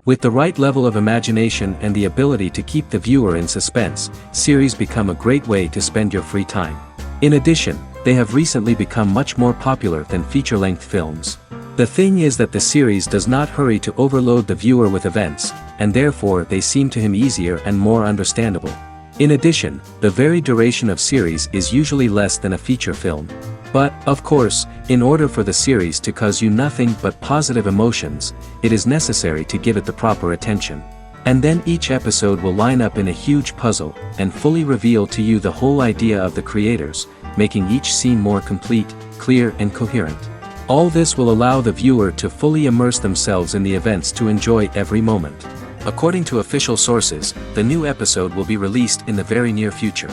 With the right level of imagination and the ability to keep the viewer in suspense, series become a great way to spend your free time. In addition, they have recently become much more popular than feature-length films. The thing is that the series does not hurry to overload the viewer with events, and therefore they seem to him easier and more understandable. In addition, the very duration of series is usually less than a feature film. But, of course, in order for the series to cause you nothing but positive emotions, it is necessary to give it the proper attention. And then each episode will line up in a huge puzzle, and fully reveal to you the whole idea of the creators, making each scene more complete, clear and coherent. All this will allow the viewer to fully immerse themselves in the events to enjoy every moment. According to official sources, the new episode will be released in the very near future.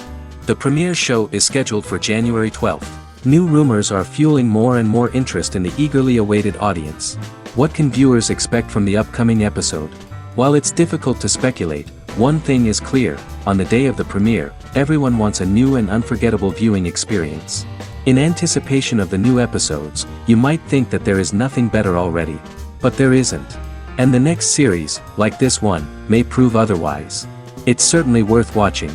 The premiere show is scheduled for January 12th. New rumors are fueling more and more interest in the eagerly awaited audience. What can viewers expect from the upcoming episode? While it's difficult to speculate, one thing is clear: on the day of the premiere, everyone wants a new and unforgettable viewing experience. In anticipation of the new episodes, you might think that there is nothing better already. But there isn't. And the next series, like this one, may prove otherwise. It's certainly worth watching.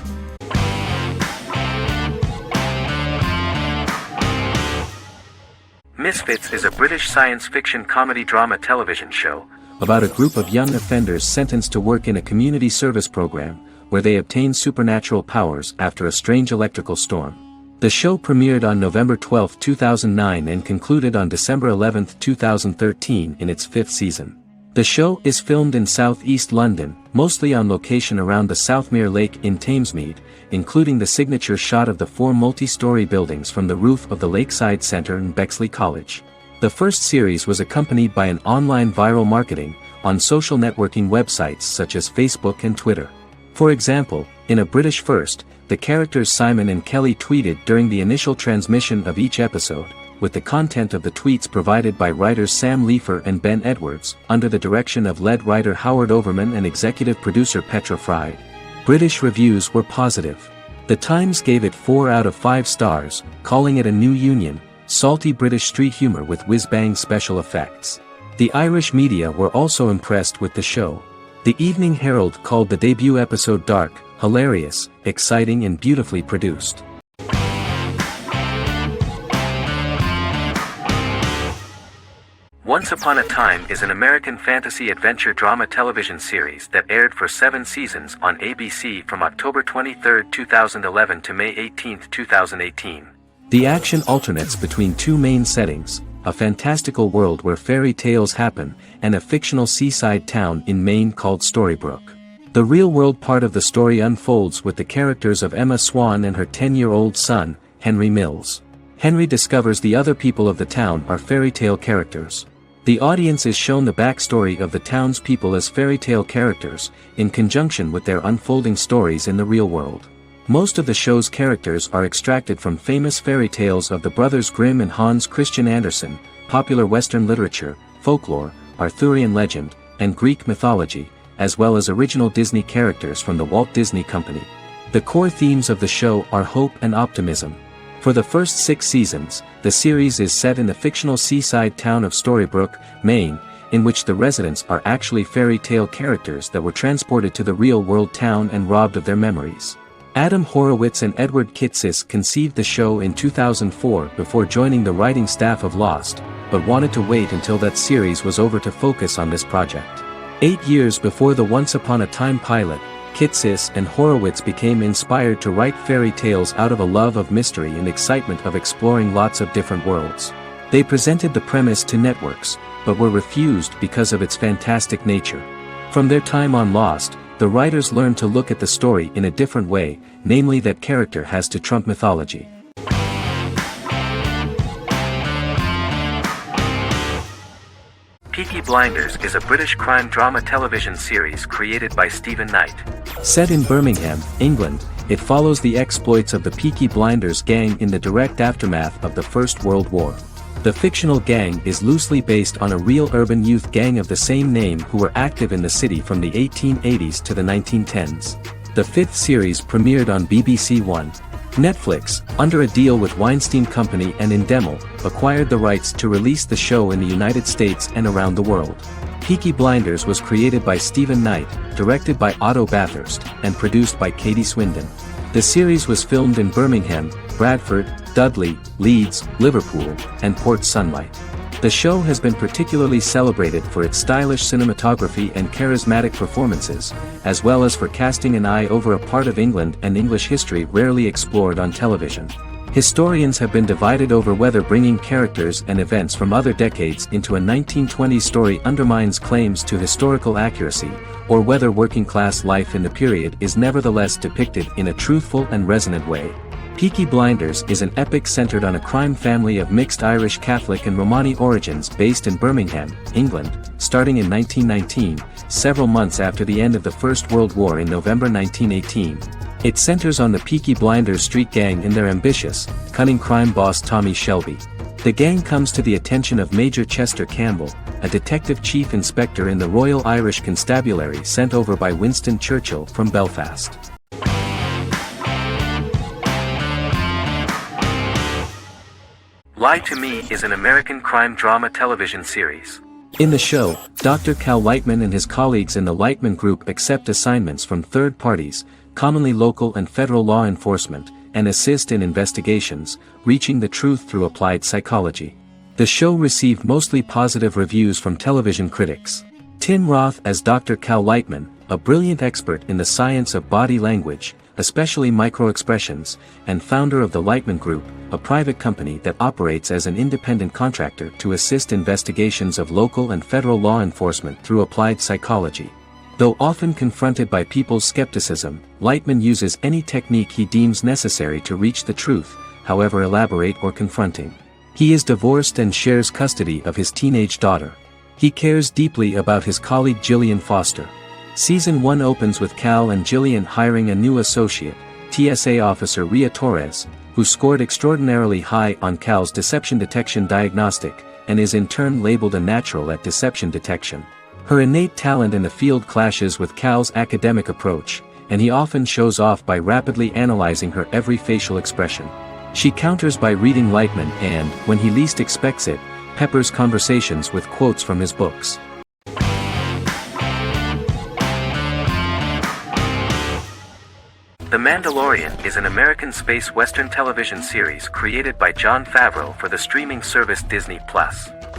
Misfits is a British science fiction comedy drama television show about a group of young offenders sentenced to work in a community service program, where they obtain supernatural powers after a strange electrical storm. The show premiered on November 12, 2009 and concluded on December 11, 2013 in its 5th season. The show is filmed in southeast London, mostly on location around the Southmere Lake in Thamesmead, including the signature shot of the 4 multi-story buildings from the roof of the Lakeside Centre in Bexley College. The first series was accompanied by an online viral marketing on social networking websites such as Facebook and Twitter. For example, in a British first, the characters Simon and Kelly tweeted during the initial transmission of each episode, with the content of the tweets provided by writers Sam Leifer and Ben Edwards, under the direction of lead writer Howard Overman and executive producer Petra Fried. British reviews were positive. The Times gave it 4 out of 5 stars, calling it a new union, salty British street humour with whiz-bang special effects. The Irish media were also impressed with the show. The Evening Herald called the debut episode dark, hilarious, exciting and beautifully produced. Once Upon a Time is an American fantasy adventure drama television series that aired for 7 seasons on ABC from October 23, 2011 to May 18, 2018. The action alternates between 2 main settings: a fantastical world where fairy tales happen, and a fictional seaside town in Maine called Storybrooke. The real-world part of the story unfolds with the characters of Emma Swan and her 10-year-old son, Henry Mills. Henry discovers the other people of the town are fairy tale characters. The audience is shown the backstory of the townspeople as fairy tale characters, in conjunction with their unfolding stories in the real world. Most of the show's characters are extracted from famous fairy tales of the Brothers Grimm and Hans Christian Andersen, popular Western literature, folklore, Arthurian legend, and Greek mythology, as well as original Disney characters from the Walt Disney Company. The core themes of the show are hope and optimism. For the first 6 seasons, the series is set in the fictional seaside town of Storybrooke, Maine, in which the residents are actually fairy tale characters that were transported to the real-world town and robbed of their memories. Adam Horowitz and Edward Kitsis conceived the show in 2004 before joining the writing staff of Lost, but wanted to wait until that series was over to focus on this project. 8 years before the Once Upon a Time pilot, Kitsis and Horowitz became inspired to write fairy tales out of a love of mystery and excitement of exploring lots of different worlds. They presented the premise to networks, but were refused because of its fantastic nature. From their time on Lost, the writers learned to look at the story in a different way, namely that character has to trump mythology. Peaky Blinders is a British crime drama television series created by Stephen Knight. Set in Birmingham, England, it follows the exploits of the Peaky Blinders gang in the direct aftermath of the First World War. The fictional gang is loosely based on a real urban youth gang of the same name who were active in the city from the 1880s to the 1910s. The 5th series premiered on BBC One. Netflix, under a deal with Weinstein Company and Endemol, acquired the rights to release the show in the United States and around the world. Peaky Blinders was created by Stephen Knight, directed by Otto Bathurst, and produced by Katie Swindon. The series was filmed in Birmingham, Bradford, Dudley, Leeds, Liverpool, and Port Sunlight. The show has been particularly celebrated for its stylish cinematography and charismatic performances, as well as for casting an eye over a part of England and English history rarely explored on television. Historians have been divided over whether bringing characters and events from other decades into a 1920s story undermines claims to historical accuracy, or whether working-class life in the period is nevertheless depicted in a truthful and resonant way. Peaky Blinders is an epic centered on a crime family of mixed Irish Catholic and Romani origins based in Birmingham, England, starting in 1919, several months after the end of the First World War in November 1918. It centers on the Peaky Blinders street gang and their ambitious, cunning crime boss Tommy Shelby. The gang comes to the attention of Major Chester Campbell, a detective chief inspector in the Royal Irish Constabulary sent over by Winston Churchill from Belfast. Lie to Me is an American crime drama television series. In the show, Dr. Cal Lightman and his colleagues in the Lightman Group accept assignments from third parties, commonly local and federal law enforcement, and assist in investigations, reaching the truth through applied psychology. The show received mostly positive reviews from television critics. Tim Roth as Dr. Cal Lightman, a brilliant expert in the science of body language, especially microexpressions, and founder of the Lightman Group, a private company that operates as an independent contractor to assist investigations of local and federal law enforcement through applied psychology. Though often confronted by people's skepticism, Lightman uses any technique he deems necessary to reach the truth, however elaborate or confronting. He is divorced and shares custody of his teenage daughter. He cares deeply about his colleague Gillian Foster. Season 1 opens with Cal and Gillian hiring a new associate, TSA officer Rhea Torres, who scored extraordinarily high on Cal's deception detection diagnostic, and is in turn labeled a natural at deception detection. Her innate talent in the field clashes with Cal's academic approach, and he often shows off by rapidly analyzing her every facial expression. She counters by reading Lightman and, when he least expects it, peppers conversations with quotes from his books. The Mandalorian is an American space western television series created by Jon Favreau for the streaming service Disney+.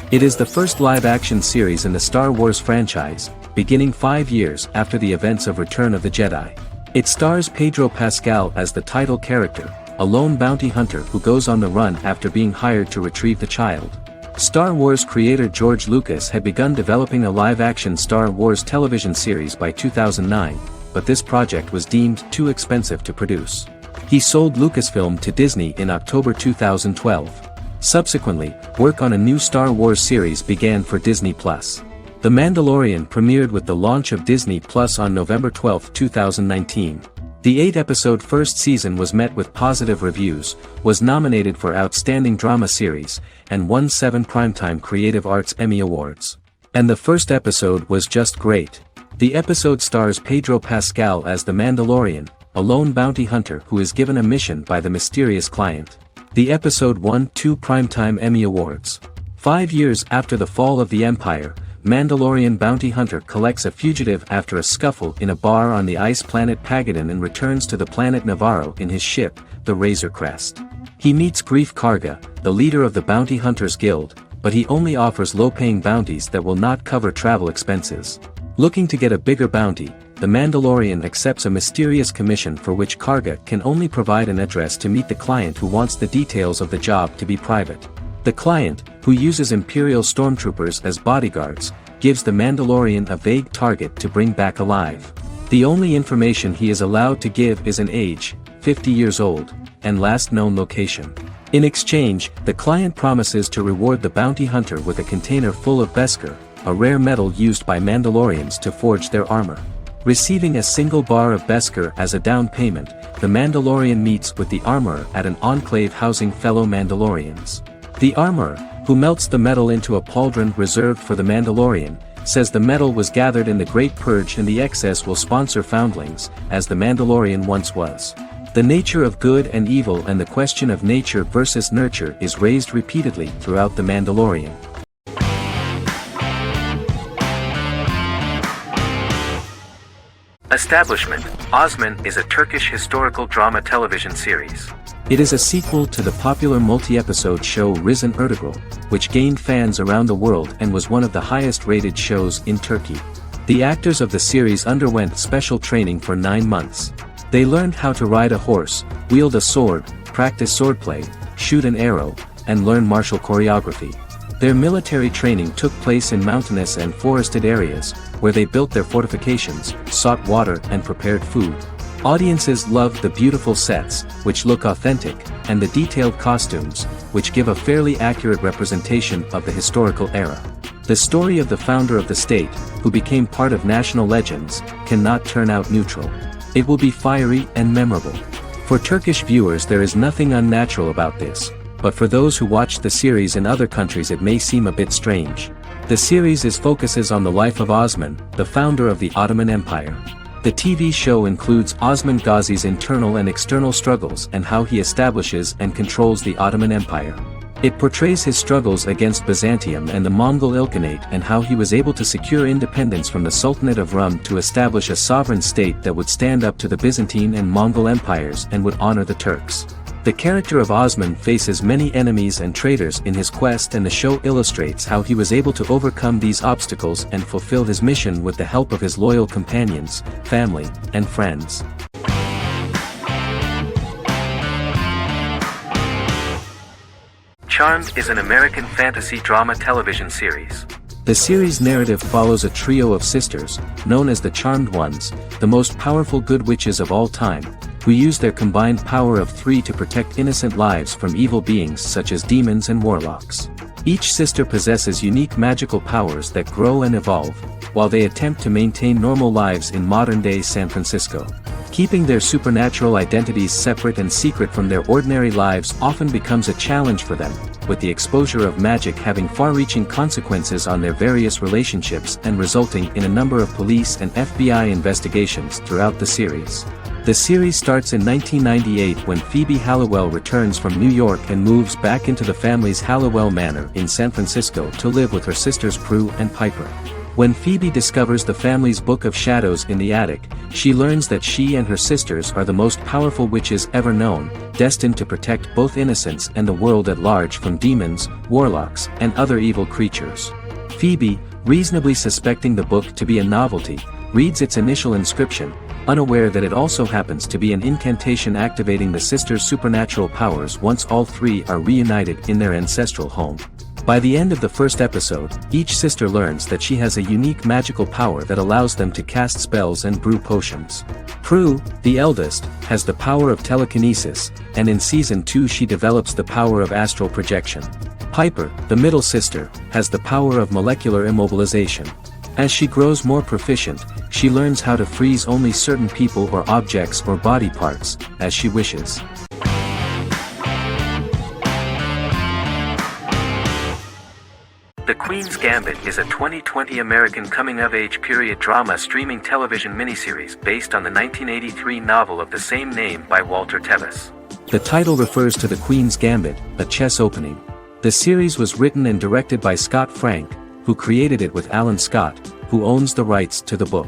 It is the first live-action series in the Star Wars franchise, beginning 5 years after the events of Return of the Jedi. It stars Pedro Pascal as the title character, a lone bounty hunter who goes on the run after being hired to retrieve the child. Star Wars creator George Lucas had begun developing a live-action Star Wars television series by 2009, but this project was deemed too expensive to produce. He sold Lucasfilm to Disney in October 2012. Subsequently, work on a new Star Wars series began for Disney+. The Mandalorian premiered with the launch of Disney+ on November 12, 2019. The 8-episode first season was met with positive reviews, was nominated for Outstanding Drama Series, and won 7 Primetime Creative Arts Emmy Awards. And the first episode was just great. The episode stars Pedro Pascal as the Mandalorian, a lone bounty hunter who is given a mission by the mysterious client. The episode won 2 Primetime Emmy Awards. 5 years after the fall of the Empire, Mandalorian bounty hunter collects a fugitive after a scuffle in a bar on the ice planet Pagadan and returns to the planet Navarro in his ship, the Razor Crest. He meets Grief Karga, the leader of the Bounty Hunters Guild, but he only offers low-paying bounties that will not cover travel expenses. Looking to get a bigger bounty, the Mandalorian accepts a mysterious commission for which Karga can only provide an address to meet the client who wants the details of the job to be private. The client, who uses Imperial stormtroopers as bodyguards, gives the Mandalorian a vague target to bring back alive. The only information he is allowed to give is an age, 50 years old, and last known location. In exchange, the client promises to reward the bounty hunter with a container full of Beskar, a rare metal used by Mandalorians to forge their armor. Receiving a single bar of Beskar as a down payment, the Mandalorian meets with the armorer at an enclave housing fellow Mandalorians. The armorer, who melts the metal into a pauldron reserved for the Mandalorian, says the metal was gathered in the Great Purge and the excess will sponsor foundlings, as the Mandalorian once was. The nature of good and evil and the question of nature versus nurture is raised repeatedly throughout The Mandalorian. Establishment: Osman is a Turkish historical drama television series. It is a sequel to the popular multi-episode show Risen Ertugrul, which gained fans around the world and was one of the highest-rated shows in Turkey. The actors of the series underwent special training for 9 months. They learned how to ride a horse, wield a sword, practice swordplay, shoot an arrow, and learn martial choreography. Their military training took place in mountainous and forested areas, where they built their fortifications, sought water and prepared food. Audiences loved the beautiful sets, which look authentic, and the detailed costumes, which give a fairly accurate representation of the historical era. The story of the founder of the state, who became part of national legends, cannot turn out neutral. It will be fiery and memorable. For Turkish viewers there is nothing unnatural about this, but for those who watched the series in other countries it may seem a bit strange. The series focuses on the life of Osman, the founder of the Ottoman Empire. The TV show includes Osman Ghazi's internal and external struggles and how he establishes and controls the Ottoman Empire. It portrays his struggles against Byzantium and the Mongol Ilkhanate and how he was able to secure independence from the Sultanate of Rum to establish a sovereign state that would stand up to the Byzantine and Mongol empires and would honor the Turks. The character of Osman faces many enemies and traitors in his quest, and the show illustrates how he was able to overcome these obstacles and fulfill his mission with the help of his loyal companions, family, and friends. Charmed is an American fantasy drama television series. The series' narrative follows a trio of sisters, known as the Charmed Ones, the most powerful good witches of all time, who use their combined power of 3 to protect innocent lives from evil beings such as demons and warlocks. Each sister possesses unique magical powers that grow and evolve, while they attempt to maintain normal lives in modern-day San Francisco. Keeping their supernatural identities separate and secret from their ordinary lives often becomes a challenge for them, with the exposure of magic having far-reaching consequences on their various relationships and resulting in a number of police and FBI investigations throughout the series. The series starts in 1998 when Phoebe Halliwell returns from New York and moves back into the family's Halliwell Manor in San Francisco to live with her sisters Prue and Piper. When Phoebe discovers the family's Book of Shadows in the attic, she learns that she and her sisters are the most powerful witches ever known, destined to protect both innocents and the world at large from demons, warlocks, and other evil creatures. Phoebe, reasonably suspecting the book to be a novelty, reads its initial inscription, unaware that it also happens to be an incantation activating the sisters' supernatural powers once all 3 are reunited in their ancestral home. By the end of the first episode, each sister learns that she has a unique magical power that allows them to cast spells and brew potions. Prue, the eldest, has the power of telekinesis, and in Season 2 she develops the power of astral projection. Piper, the middle sister, has the power of molecular immobilization. As she grows more proficient, she learns how to freeze only certain people or objects or body parts, as she wishes. The Queen's Gambit is a 2020 American coming-of-age period drama streaming television miniseries based on the 1983 novel of the same name by Walter Tevis. The title refers to the Queen's Gambit, a chess opening. The series was written and directed by Scott Frank, who created it with Alan Scott, who owns the rights to the book.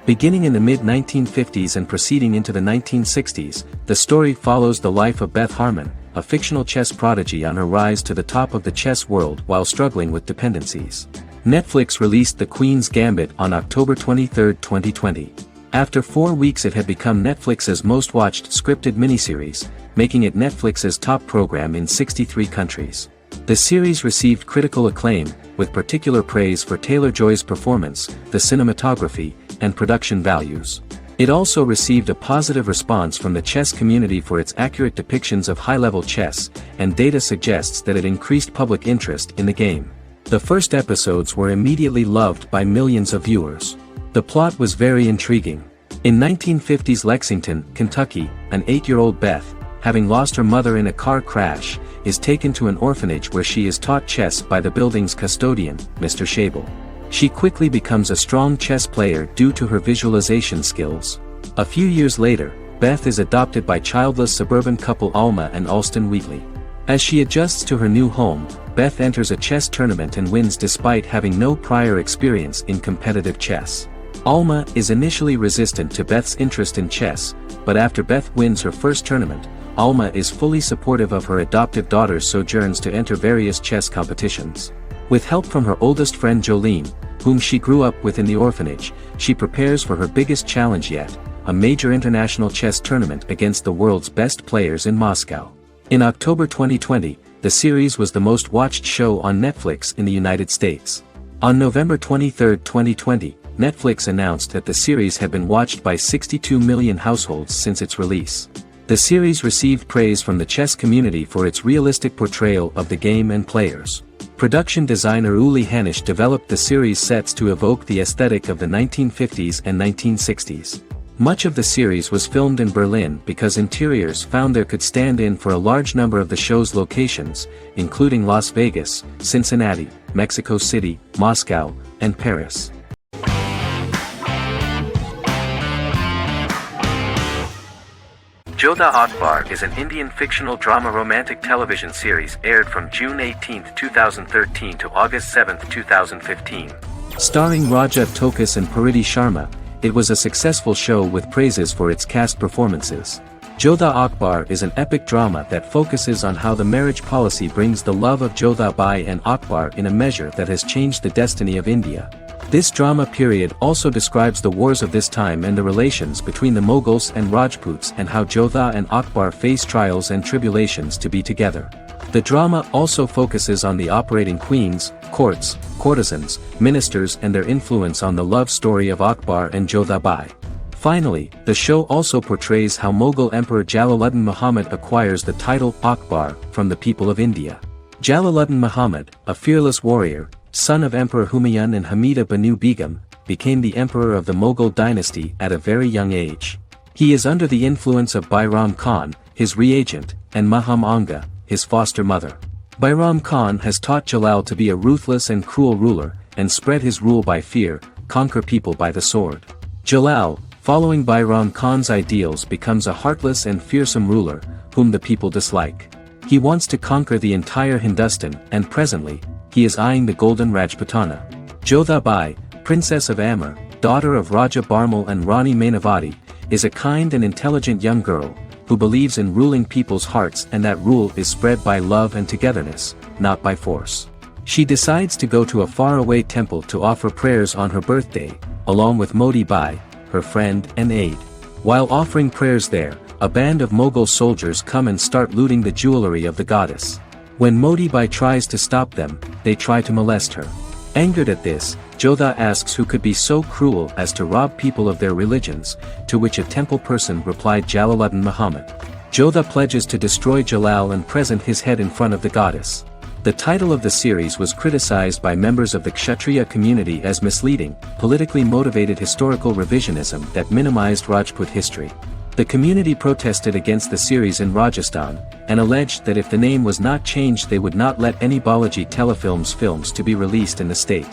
Beginning in the mid-1950s and proceeding into the 1960s, the story follows the life of Beth Harmon, a fictional chess prodigy on her rise to the top of the chess world while struggling with dependencies. Netflix released The Queen's Gambit on October 23, 2020. After 4 weeks it had become Netflix's most watched scripted miniseries, making it Netflix's top program in 63 countries. The series received critical acclaim, with particular praise for Taylor-Joy's performance, the cinematography, and production values. It also received a positive response from the chess community for its accurate depictions of high-level chess, and data suggests that it increased public interest in the game. The first episodes were immediately loved by millions of viewers. The plot was very intriguing. In 1950s Lexington, Kentucky, an 8-year-old Beth, having lost her mother in a car crash, is taken to an orphanage where she is taught chess by the building's custodian, Mr. Sherdil. She quickly becomes a strong chess player due to her visualization skills. A few years later, Beth is adopted by childless suburban couple Alma and Alston Wheatley. As she adjusts to her new home, Beth enters a chess tournament and wins despite having no prior experience in competitive chess. Alma is initially resistant to Beth's interest in chess, but after Beth wins her first tournament, Alma is fully supportive of her adoptive daughter's sojourns to enter various chess competitions. With help from her oldest friend Jolene, whom she grew up with in the orphanage, she prepares for her biggest challenge yet, a major international chess tournament against the world's best players in Moscow. In October 2020, the series was the most watched show on Netflix in the United States. On November 23, 2020, Netflix announced that the series had been watched by 62 million households since its release. The series received praise from the chess community for its realistic portrayal of the game and players. Production designer Uli Hanisch developed the series sets to evoke the aesthetic of the 1950s and 1960s. Much of the series was filmed in Berlin because interiors found there could stand in for a large number of the show's locations, including Las Vegas, Cincinnati, Mexico City, Moscow, and Paris. Jodha Akbar is an Indian fictional drama romantic television series aired from June 18, 2013 to August 7, 2015. Starring Raja Tokas and Pariti Sharma, it was a successful show with praises for its cast performances. Jodha Akbar is an epic drama that focuses on how the marriage policy brings the love of Jodha Bai and Akbar in a measure that has changed the destiny of India. This drama period also describes the wars of this time and the relations between the Mughals and Rajputs and how Jodha and Akbar face trials and tribulations to be together. The drama also focuses on the operating queens, courts, courtesans, ministers and their influence on the love story of Akbar and Jodha Bai. Finally, the show also portrays how Mughal Emperor Jalaluddin Muhammad acquires the title Akbar from the people of India. Jalaluddin Muhammad, a fearless warrior, son of Emperor Humayun and Hamida Banu Begum, became the emperor of the Mughal dynasty at a very young age. He is under the influence of Bairam Khan, his reagent, and Maham Anga, his foster mother. Bairam Khan has taught Jalal to be a ruthless and cruel ruler, and spread his rule by fear, conquer people by the sword. Jalal, following Bairam Khan's ideals, becomes a heartless and fearsome ruler, whom the people dislike. He wants to conquer the entire Hindustan, and presently, he is eyeing the golden Rajputana. Jodha Bai, princess of Amber, daughter of Raja Barmal and Rani Mainavati, is a kind and intelligent young girl, who believes in ruling people's hearts and that rule is spread by love and togetherness, not by force. She decides to go to a faraway temple to offer prayers on her birthday, along with Modi Bai, her friend and aide. While offering prayers there, a band of Mughal soldiers come and start looting the jewelry of the goddess. When Modi Bai tries to stop them, they try to molest her. Angered at this, Jodha asks who could be so cruel as to rob people of their religions, to which a temple person replied Jalaluddin Muhammad. Jodha pledges to destroy Jalal and present his head in front of the goddess. The title of the series was criticized by members of the Kshatriya community as misleading, politically motivated historical revisionism that minimized Rajput history. The community protested against the series in Rajasthan, and alleged that if the name was not changed they would not let any Balaji Telefilms films to be released in the state.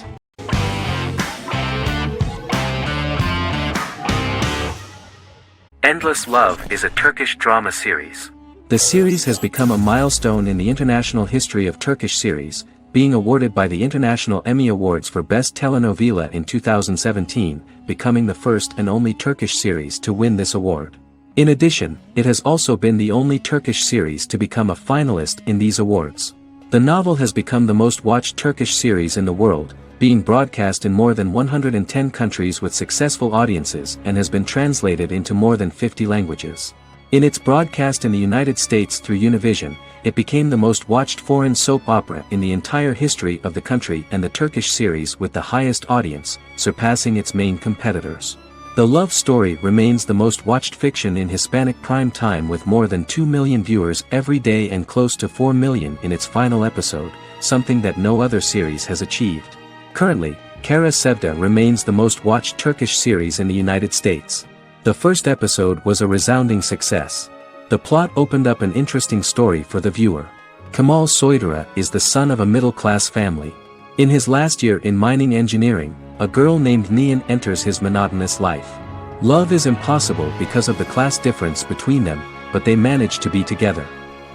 Endless Love is a Turkish drama series. The series has become a milestone in the international history of Turkish series, being awarded by the International Emmy Awards for Best Telenovela in 2017, becoming the first and only Turkish series to win this award. In addition, it has also been the only Turkish series to become a finalist in these awards. The novel has become the most watched Turkish series in the world, being broadcast in more than 110 countries with successful audiences and has been translated into more than 50 languages. In its broadcast in the United States through Univision, it became the most watched foreign soap opera in the entire history of the country and the Turkish series with the highest audience, surpassing its main competitors. The love story remains the most watched fiction in Hispanic prime time with more than 2 million viewers every day and close to 4 million in its final episode, something that no other series has achieved. Currently, Kara Sevda remains the most watched Turkish series in the United States. The first episode was a resounding success. The plot opened up an interesting story for the viewer. Kemal Soydura is the son of a middle-class family. In his last year in mining engineering, a girl named Nihan enters his monotonous life. Love is impossible because of the class difference between them, but they manage to be together.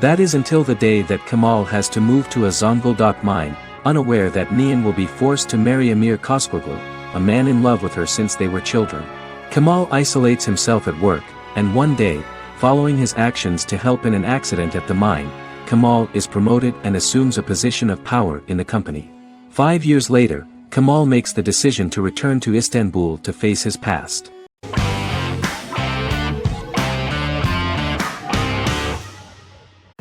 That is until the day that Kemal has to move to a Zonguldak mine, unaware that Nihan will be forced to marry Amir Koskorglu, a man in love with her since they were children. Kamal isolates himself at work, and one day, following his actions to help in an accident at the mine, Kamal is promoted and assumes a position of power in the company. 5 years later, Kamal makes the decision to return to Istanbul to face his past.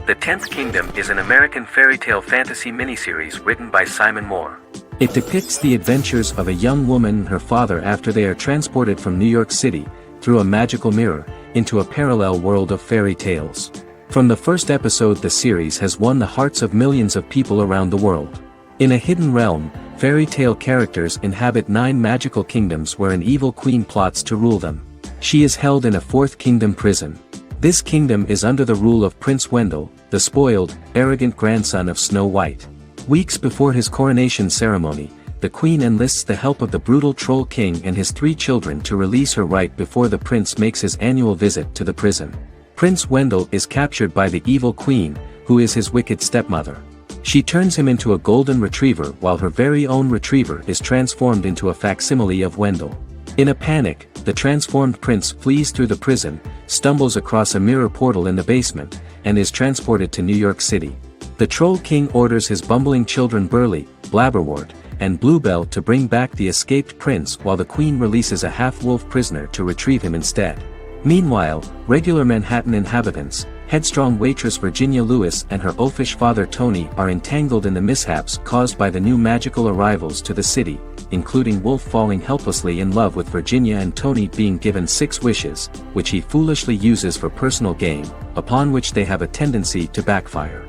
The Tenth Kingdom is an American fairy tale fantasy miniseries written by Simon Moore. It depicts the adventures of a young woman and her father after they are transported from New York City, through a magical mirror, into a parallel world of fairy tales. From the first episode, the series has won the hearts of millions of people around the world. In a hidden realm, fairy tale characters inhabit 9 magical kingdoms where an evil queen plots to rule them. She is held in a 4th kingdom prison. This kingdom is under the rule of Prince Wendell, the spoiled, arrogant grandson of Snow White. Weeks before his coronation ceremony, the queen enlists the help of the brutal Troll King and his 3 children to release her right before the prince makes his annual visit to the prison. Prince Wendell is captured by the evil queen, who is his wicked stepmother. She turns him into a golden retriever while her very own retriever is transformed into a facsimile of Wendell. In a panic, the transformed prince flees through the prison, stumbles across a mirror portal in the basement, and is transported to New York City. The Troll King orders his bumbling children Burly, Blabberwort, and Bluebell to bring back the escaped prince while the queen releases a half-wolf prisoner to retrieve him instead. Meanwhile, regular Manhattan inhabitants, headstrong waitress Virginia Lewis and her oafish father Tony are entangled in the mishaps caused by the new magical arrivals to the city, including Wolf falling helplessly in love with Virginia and Tony being given 6 wishes, which he foolishly uses for personal gain, upon which they have a tendency to backfire.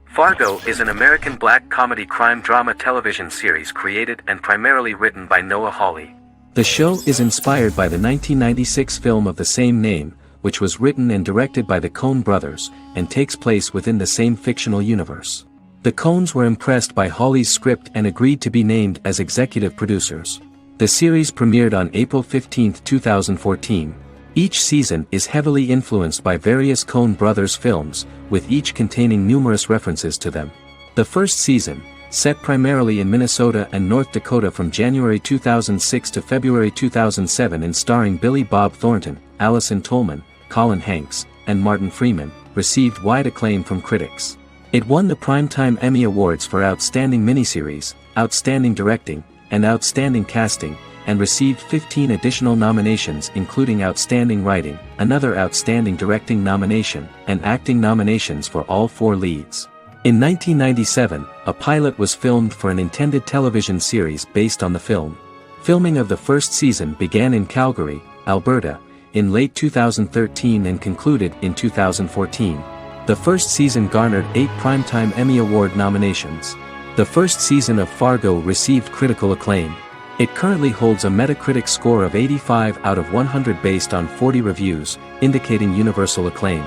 Fargo is an American black comedy crime drama television series created and primarily written by Noah Hawley. The show is inspired by the 1996 film of the same name, which was written and directed by the Coen brothers, and takes place within the same fictional universe. The Coens were impressed by Hawley's script and agreed to be named as executive producers. The series premiered on April 15, 2014. Each season is heavily influenced by various Coen brothers films, with each containing numerous references to them. The first season, set primarily in Minnesota and North Dakota from January 2006 to February 2007 and starring Billy Bob Thornton, Allison Tolman, Colin Hanks, and Martin Freeman, received wide acclaim from critics. It won the Primetime Emmy Awards for Outstanding Miniseries, Outstanding Directing, and Outstanding Casting, and received 15 additional nominations including Outstanding Writing, another Outstanding Directing nomination, and acting nominations for all 4 leads. In 1997, a pilot was filmed for an intended television series based on the film. Filming of the first season began in Calgary, Alberta, in late 2013 and concluded in 2014. The first season garnered 8 Primetime Emmy Award nominations. The first season of Fargo received critical acclaim. It currently holds a Metacritic score of 85 out of 100 based on 40 reviews, indicating universal acclaim.